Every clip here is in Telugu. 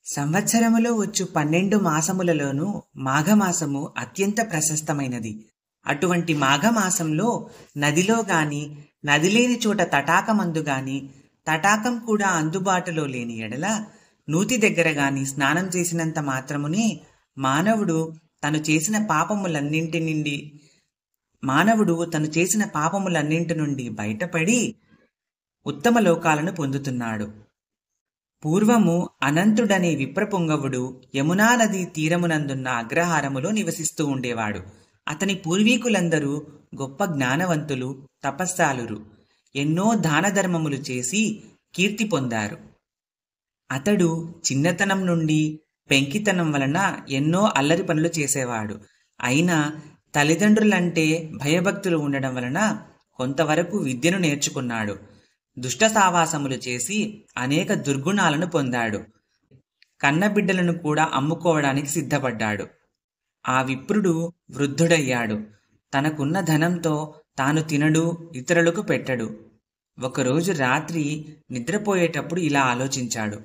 సంవత్సరములో వచ్చు 12 మాసములలోనూ మాఘమాసము అత్యంత ప్రశస్తమైనది. అటువంటి మాఘమాసంలో నదిలో గాని, నది లేని చోట తటాకమందు గాని, తటాకం కూడా అందుబాటులో లేని ఎడల నూతి దగ్గర గాని స్నానం చేసినంత మాత్రమునే మానవుడు తను చేసిన పాపములన్నింటి నుండి బయటపడి ఉత్తమ లోకాలను పొందుతున్నాడు. పూర్వము అనంతుడనే విప్రపుంగవుడు యమునా నదీ తీరమునందున్న అగ్రహారములో నివసిస్తూ ఉండేవాడు. అతని పూర్వీకులందరూ గొప్ప జ్ఞానవంతులు, తపస్సాలురు. ఎన్నో దాన ధర్మములు చేసి కీర్తి పొందారు. అతడు చిన్నతనం నుండి పెంకితనం వలన ఎన్నో అల్లరి పనులు చేసేవాడు. అయినా తల్లిదండ్రులంటే భయభక్తులు ఉండడం వలన కొంతవరకు విద్యను నేర్చుకున్నాడు. దుష్ట సావాసములు చేసి అనేక దుర్గుణాలను పొందాడు. కన్నబిడ్డలను కూడా అమ్ముకోవడానికి సిద్ధపడ్డాడు. ఆ విప్రుడు వృద్ధుడయ్యాడు. తనకున్న ధనంతో తాను తినడు, ఇతరులకు పెట్టడు. ఒకరోజు రాత్రి నిద్రపోయేటప్పుడు ఇలా ఆలోచించాడు.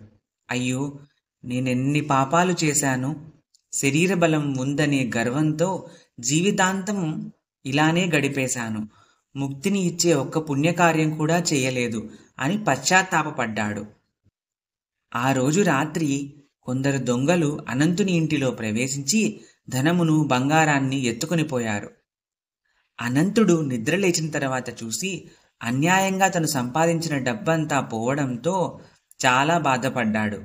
అయ్యో, నేనెన్ని పాపాలు చేశాను. శరీర బలం ఉందనే గర్వంతో జీవితాంతం ఇలానే గడిపేశాను. ముక్తిని ఇచ్చే ఒక్క పుణ్యకార్యం కూడా చేయలేదు అని పశ్చాత్తాపపడ్డాడు. ఆ రోజు రాత్రి కొందరు దొంగలు అనంతుని ఇంటిలో ప్రవేశించి ధనమును, బంగారాన్ని ఎత్తుకుని పోయారు. అనంతుడు నిద్రలేచిన తర్వాత చూసి అన్యాయంగా తను సంపాదించిన డబ్బంతా పోవడంతో చాలా బాధపడ్డాడు.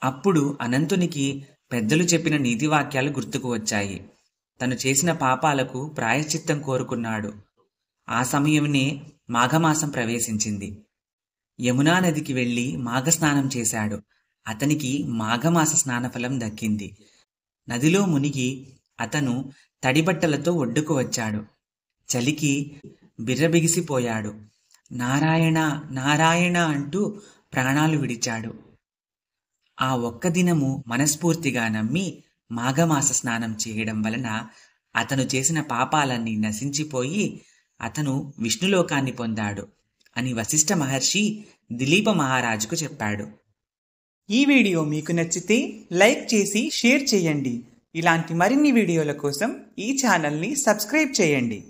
అప్పుడు అనంతునికి పెద్దలు చెప్పిన నీతివాక్యాలు గుర్తుకు వచ్చాయి. తను చేసిన పాపాలకు ప్రాయశ్చిత్తం కోరుకున్నాడు. ఆ సమయమునే మాఘమాసం ప్రవేశించింది. యమునా నదికి వెళ్లి మాఘస్నానం చేశాడు. అతనికి మాఘమాస స్నానఫలం దక్కింది. నదిలో మునిగి అతను తడిబట్టలతో ఒడ్డుకు వచ్చాడు. చలికి బిర్రబిగిసిపోయాడు. నారాయణ నారాయణ అంటూ ప్రాణాలు విడిచాడు. ఆ ఒక్క దినము మనస్ఫూర్తిగా నమ్మి మాఘమాస స్నానం చేయడం వలన అతను చేసిన పాపాలన్నీ నశించిపోయి అతను విష్ణులోకాన్ని పొందాడు అని వశిష్ఠ మహర్షి దిలీప మహారాజుకు చెప్పాడు. ఈ వీడియో మీకు నచ్చితే లైక్ చేసి షేర్ చేయండి. ఇలాంటి మరిన్ని వీడియోల కోసం ఈ ఛానల్ని సబ్స్క్రైబ్ చేయండి.